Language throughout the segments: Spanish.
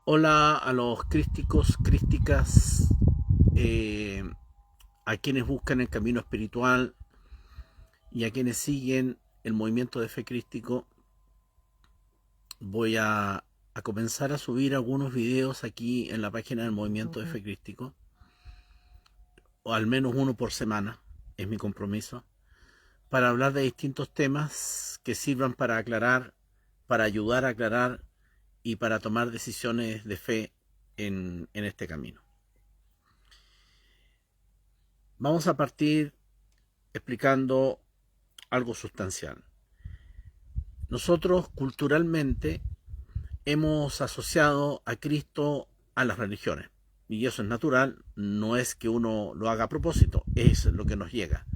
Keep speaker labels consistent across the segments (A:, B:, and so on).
A: Hola a los crísticos, crísticas, eh, a quienes buscan el camino espiritual y a quienes siguen el movimiento de fe crístico. Voy a comenzar a subir algunos videos aquí en la página del movimiento de fe crístico, o al menos uno por semana, es mi compromiso, para hablar de distintos temas que sirvan para aclarar, para ayudar a aclarar y para tomar decisiones de fe en este camino. Vamos a partir explicando algo sustancial. Nosotros culturalmente hemos asociado a Cristo a las religiones, y eso es natural, no es que uno lo haga a propósito, es lo que nos llega.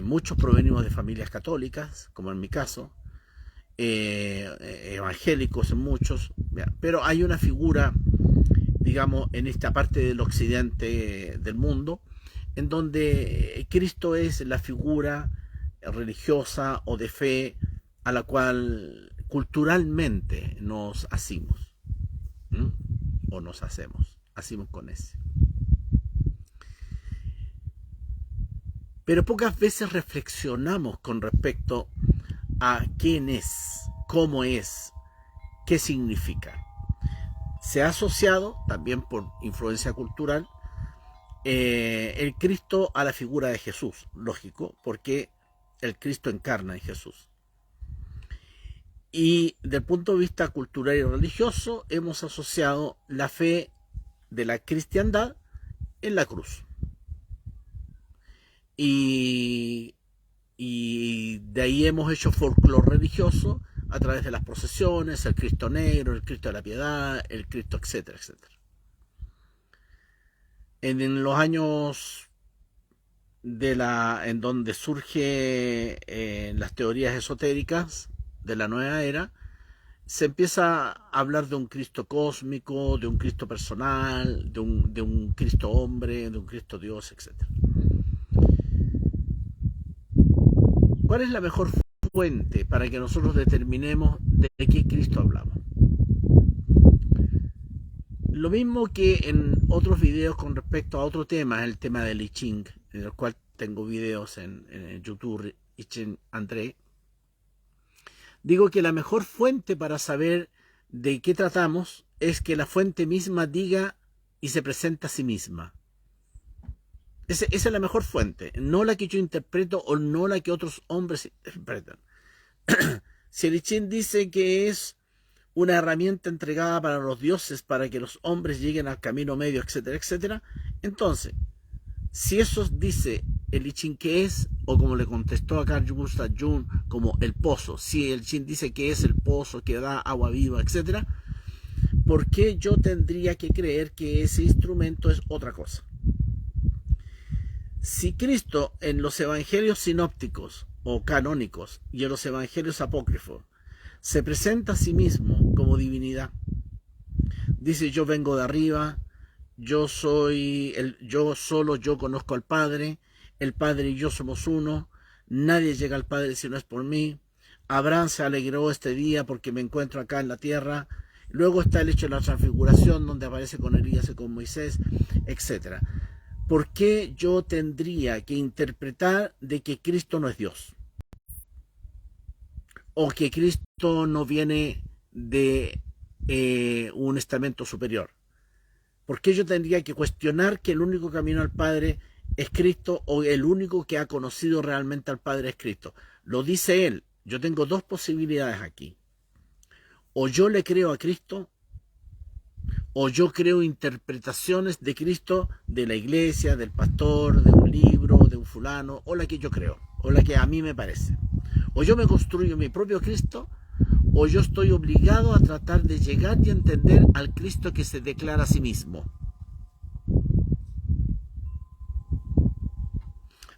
A: Muchos provenimos de familias católicas, como en mi caso, evangélicos en muchos, pero hay una figura, digamos, en esta parte del occidente del mundo, en donde Cristo es la figura religiosa o de fe a la cual culturalmente nos asimos, ¿m? O nos hacemos con ese. Pero pocas veces reflexionamos con respecto a quién es, cómo es, qué significa. Se ha asociado, también por influencia cultural, el Cristo a la figura de Jesús, lógico, porque el Cristo encarna en Jesús. Y del punto de vista cultural y religioso, hemos asociado la fe de la cristiandad en la cruz. Y de ahí hemos hecho folclore religioso a través de las procesiones, el Cristo negro, el Cristo de la piedad, el Cristo, etcétera, etcétera. En los años en donde surge las teorías esotéricas de la nueva era, se empieza a hablar de un Cristo cósmico, de un Cristo personal, de un Cristo hombre, de un Cristo Dios, etc. ¿Cuál es la mejor fuente para que nosotros determinemos de qué Cristo hablamos? Lo mismo que en otros videos con respecto a otro tema, el tema del I Ching, en el cual tengo videos en YouTube, I Ching André. Digo que la mejor fuente para saber de qué tratamos es que la fuente misma diga y se presenta a sí misma. Esa es la mejor fuente, no la que yo interpreto o no la que otros hombres interpretan. Si el I Ching dice que es una herramienta entregada para los dioses para que los hombres lleguen al camino medio, etcétera, etcétera, entonces, si eso dice el I Ching que es, o como le contestó a Carl Gustav Jung, como el pozo, si el I Ching dice que es el pozo que da agua viva, etcétera, ¿por qué yo tendría que creer que ese instrumento es otra cosa? Si Cristo en los evangelios sinópticos o canónicos y en los evangelios apócrifos se presenta a sí mismo como divinidad, dice: yo vengo de arriba, yo solo yo conozco al Padre, el Padre y yo somos uno, nadie llega al Padre si no es por mí, Abraham se alegró este día porque me encuentro acá en la tierra. Luego está el hecho de la transfiguración, donde aparece con Elías y con Moisés, etc. ¿Por qué yo tendría que interpretar de que Cristo no es Dios? O que Cristo no viene de un estamento superior. ¿Por qué yo tendría que cuestionar que el único camino al Padre es Cristo, o el único que ha conocido realmente al Padre es Cristo? Lo dice él. Yo tengo dos posibilidades aquí. O yo le creo a Cristo, o yo creo interpretaciones de Cristo de la iglesia, del pastor, de un libro, de un fulano, o la que yo creo, o la que a mí me parece. O yo me construyo mi propio Cristo, o yo estoy obligado a tratar de llegar y entender al Cristo que se declara a sí mismo.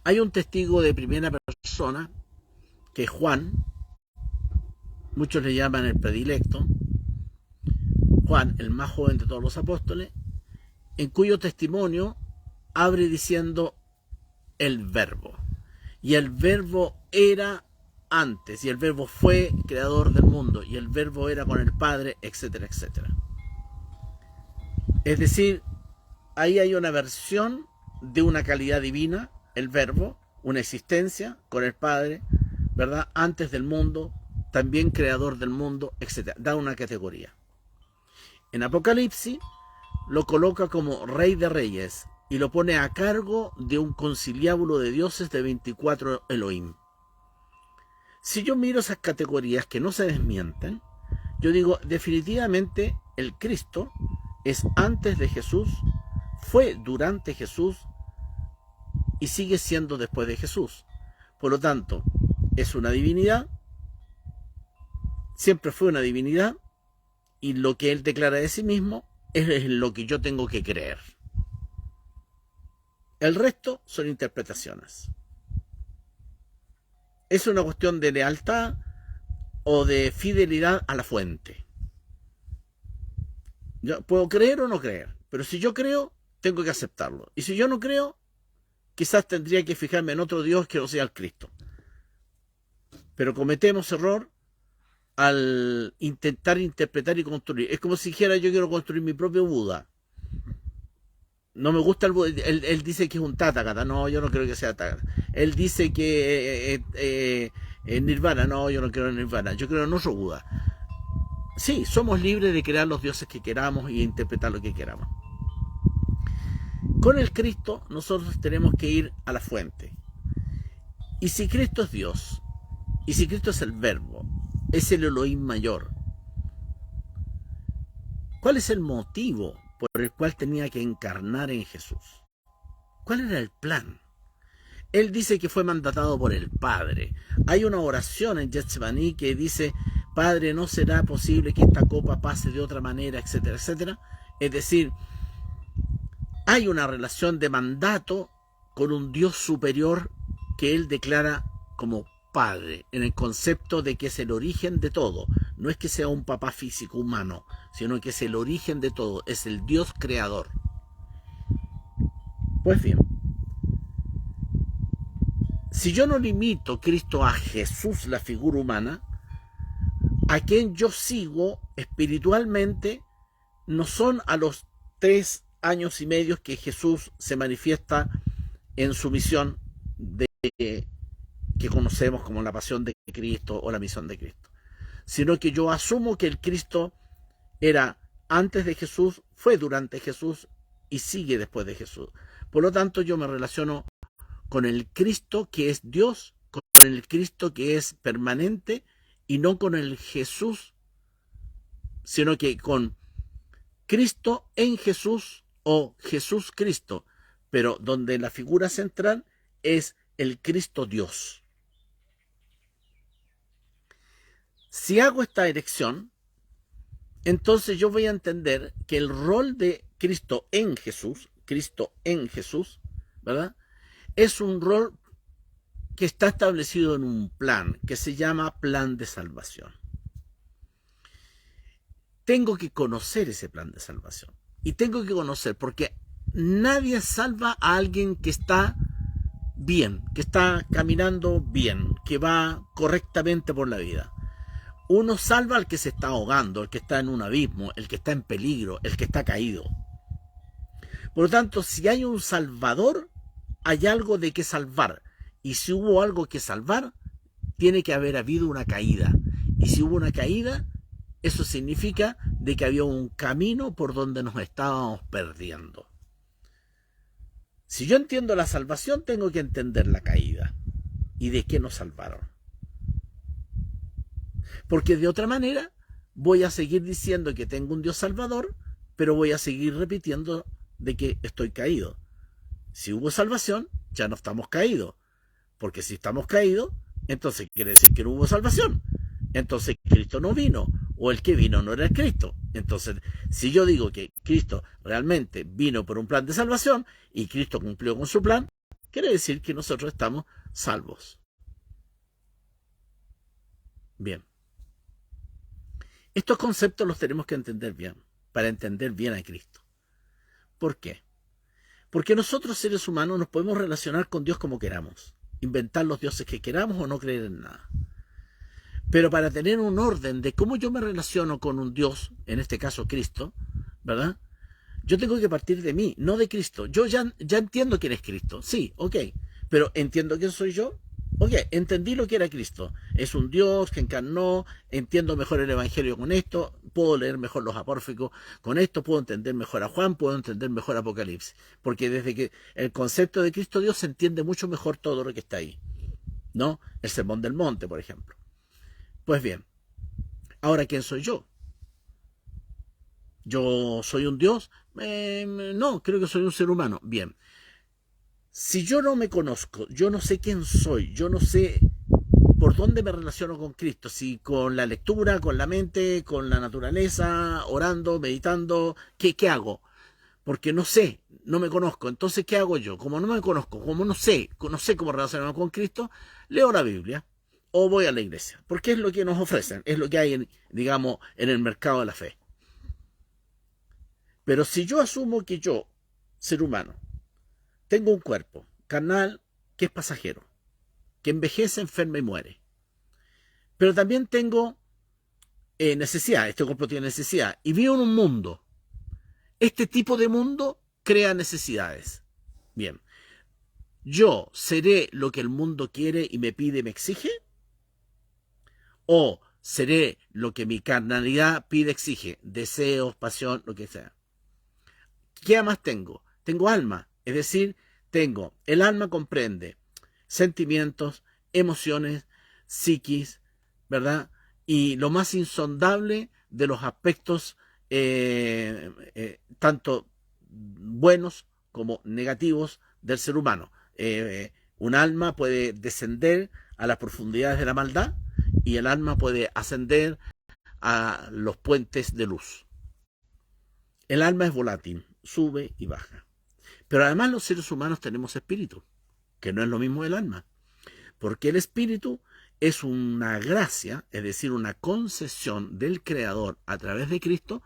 A: Hay un testigo de primera persona, que es Juan, muchos le llaman el predilecto, Juan, el más joven de todos los apóstoles, en cuyo testimonio abre diciendo el verbo. Y el verbo era antes, y el verbo fue creador del mundo, y el verbo era con el Padre, etcétera, etcétera. Es decir, ahí hay una versión de una calidad divina, el verbo, una existencia con el Padre, ¿verdad? Antes del mundo, también creador del mundo, etc. Da una categoría. En Apocalipsis lo coloca como Rey de Reyes y lo pone a cargo de un conciliábulo de dioses de 24 Elohim. Si yo miro esas categorías que no se desmienten, yo digo, definitivamente el Cristo es antes de Jesús, fue durante Jesús y sigue siendo después de Jesús. Por lo tanto, es una divinidad, siempre fue una divinidad, y lo que él declara de sí mismo es lo que yo tengo que creer. El resto son interpretaciones. Es una cuestión de lealtad o de fidelidad a la fuente. Yo puedo creer o no creer, pero si yo creo, tengo que aceptarlo. Y si yo no creo, quizás tendría que fijarme en otro Dios que no sea el Cristo. Pero cometemos error al intentar interpretar y construir. Es como si dijera, yo quiero construir mi propio Buda. No me gusta el Buda. Él dice que es un Tathagata. No, yo no creo que sea Tathagata. Él dice que Nirvana. No, yo no creo en Nirvana. Yo creo en otro Buda. Sí, somos libres de crear los dioses que queramos y interpretar lo que queramos. Con el Cristo nosotros tenemos que ir a la fuente. Y si Cristo es Dios, y si Cristo es el Verbo, es el Elohim mayor, ¿cuál es el motivo por el cual tenía que encarnar en Jesús? ¿Cuál era el plan? Él dice que fue mandatado por el Padre. Hay una oración en Getsemaní que dice, Padre, no será posible que esta copa pase de otra manera, etcétera, etcétera. Es decir, hay una relación de mandato con un Dios superior que él declara como Padre, en el concepto de que es el origen de todo. No es que sea un papá físico humano, sino que es el origen de todo, es el Dios creador. Pues bien, si yo no limito Cristo a Jesús, la figura humana, a quien yo sigo espiritualmente no son a los 3 años y medio que Jesús se manifiesta en su misión que conocemos como la pasión de Cristo o la misión de Cristo, sino que yo asumo que el Cristo era antes de Jesús, fue durante Jesús y sigue después de Jesús. Por lo tanto, yo me relaciono con el Cristo que es Dios, con el Cristo que es permanente, y no con el Jesús, sino que con Cristo en Jesús o Jesús Cristo, pero donde la figura central es el Cristo Dios. Si hago esta elección, entonces yo voy a entender que el rol de Cristo en Jesús, ¿verdad? Es un rol que está establecido en un plan que se llama plan de salvación. Tengo que conocer ese plan de salvación. Y tengo que conocer, porque nadie salva a alguien que está bien, que está caminando bien, que va correctamente por la vida. Uno salva al que se está ahogando, el que está en un abismo, el que está en peligro, el que está caído. Por lo tanto, si hay un salvador, hay algo de que salvar. Y si hubo algo que salvar, tiene que haber habido una caída. Y si hubo una caída, eso significa de que había un camino por donde nos estábamos perdiendo. Si yo entiendo la salvación, tengo que entender la caída. ¿Y de qué nos salvaron? Porque de otra manera voy a seguir diciendo que tengo un Dios salvador, pero voy a seguir repitiendo de que estoy caído. Si hubo salvación, ya no estamos caídos. Porque si estamos caídos, entonces quiere decir que no hubo salvación. Entonces Cristo no vino, o el que vino no era el Cristo. Entonces, si yo digo que Cristo realmente vino por un plan de salvación y Cristo cumplió con su plan, quiere decir que nosotros estamos salvos. Bien. Estos conceptos los tenemos que entender bien, para entender bien a Cristo. ¿Por qué? Porque nosotros, seres humanos, nos podemos relacionar con Dios como queramos, inventar los dioses que queramos o no creer en nada. Pero para tener un orden de cómo yo me relaciono con un Dios, en este caso Cristo, ¿verdad? Yo tengo que partir de mí, no de Cristo. Yo ya entiendo quién es Cristo. Sí, ok. Pero entiendo quién soy yo. Ok, entendí lo que era Cristo. Es un Dios que encarnó, entiendo mejor el Evangelio con esto, puedo leer mejor los apócrifos con esto, puedo entender mejor a Juan, puedo entender mejor Apocalipsis. Porque desde que el concepto de Cristo Dios se entiende mucho mejor todo lo que está ahí. ¿No? El Sermón del Monte, por ejemplo. Pues bien, ahora ¿quién soy yo? ¿Yo soy un Dios? No, creo que soy un ser humano. Bien, si yo no me conozco, yo no sé quién soy, yo no sé por dónde me relaciono con Cristo, si con la lectura, con la mente, con la naturaleza, orando, meditando, ¿qué hago? Porque no sé, no me conozco. Entonces, ¿qué hago yo? Como no me conozco, como no sé cómo relacionarme con Cristo, leo la Biblia o voy a la iglesia, porque es lo que nos ofrecen, es lo que hay, digamos, en el mercado de la fe. Pero si yo asumo que yo, ser humano, tengo un cuerpo carnal que es pasajero, que envejece, enferma y muere, pero también tengo necesidad, este cuerpo tiene necesidad, y vivo en un mundo. Este tipo de mundo crea necesidades. Bien, ¿yo seré lo que el mundo quiere y me pide y me exige? ¿O seré lo que mi carnalidad pide, exige? Deseos, pasión, lo que sea. ¿Qué más tengo? Tengo alma, es decir, el alma comprende sentimientos, emociones, psiquis, ¿verdad? Y lo más insondable de los aspectos tanto buenos como negativos del ser humano. Un alma puede descender a las profundidades de la maldad y el alma puede ascender a los puentes de luz. El alma es volátil, sube y baja. Pero además los seres humanos tenemos espíritu, que no es lo mismo el alma, porque el espíritu es una gracia, es decir, una concesión del Creador a través de Cristo,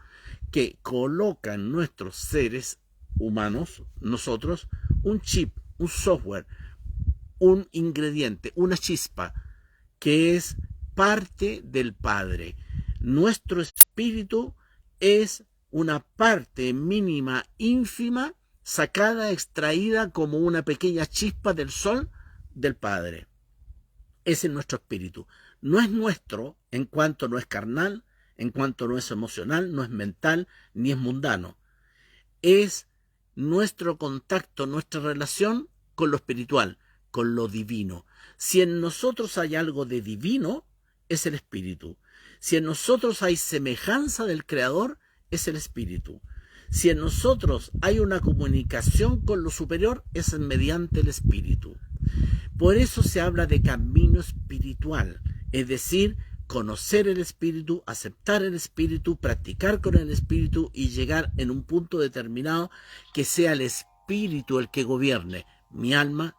A: que coloca en nuestros seres humanos, nosotros, un chip, un software, un ingrediente, una chispa, que es parte del Padre. Nuestro espíritu es una parte mínima, ínfima, sacada, extraída como una pequeña chispa del sol del Padre. Ese es nuestro espíritu. No es nuestro en cuanto no es carnal, en cuanto no es emocional, no es mental, ni es mundano. Es nuestro contacto, nuestra relación con lo espiritual, con lo divino. Si en nosotros hay algo de divino, es el espíritu. Si en nosotros hay semejanza del Creador, es el espíritu. Si en nosotros hay una comunicación con lo superior, es mediante el espíritu. Por eso se habla de camino espiritual, es decir, conocer el espíritu, aceptar el espíritu, practicar con el espíritu y llegar en un punto determinado que sea el espíritu el que gobierne mi alma,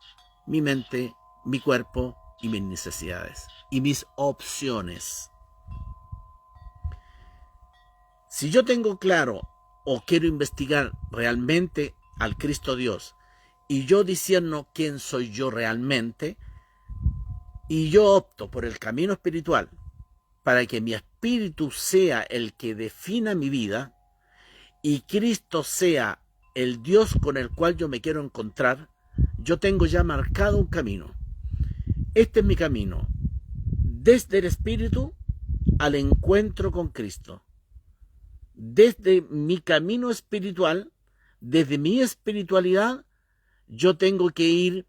A: mi mente, mi cuerpo y mis necesidades y mis opciones. Si yo tengo claro o quiero investigar realmente al Cristo Dios y yo discierno quién soy yo realmente y yo opto por el camino espiritual para que mi espíritu sea el que defina mi vida y Cristo sea el Dios con el cual yo me quiero encontrar, yo tengo ya marcado un camino. Este es mi camino, desde el espíritu al encuentro con Cristo. Desde mi camino espiritual, desde mi espiritualidad, yo tengo que ir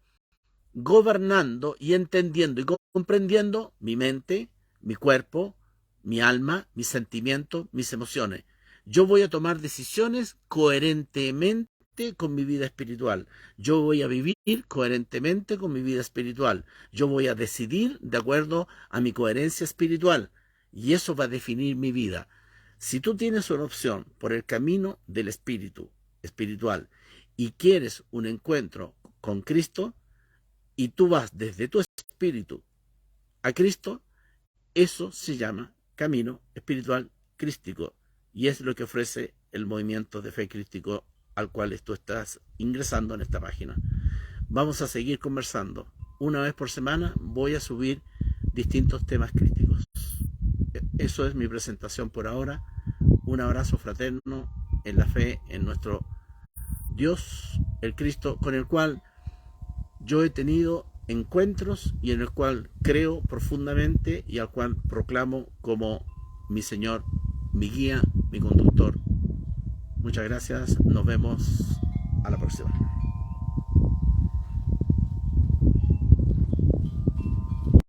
A: gobernando y entendiendo y comprendiendo mi mente, mi cuerpo, mi alma, mis sentimientos, mis emociones. Yo voy a tomar decisiones coherentemente con mi vida espiritual. Yo voy a vivir coherentemente con mi vida espiritual. Yo voy a decidir de acuerdo a mi coherencia espiritual. Y eso va a definir mi vida. Si tú tienes una opción por el camino del espíritu espiritual y quieres un encuentro con Cristo y tú vas desde tu espíritu a Cristo, eso se llama camino espiritual crístico y es lo que ofrece el movimiento de fe crístico al cual tú estás ingresando en esta página. Vamos a seguir conversando. Una vez por semana voy a subir distintos temas críticos. Eso es mi presentación por ahora. Un abrazo fraterno en la fe en nuestro Dios, el Cristo, con el cual yo he tenido encuentros y en el cual creo profundamente y al cual proclamo como mi Señor, mi guía, mi conductor. Muchas gracias, nos vemos a la próxima.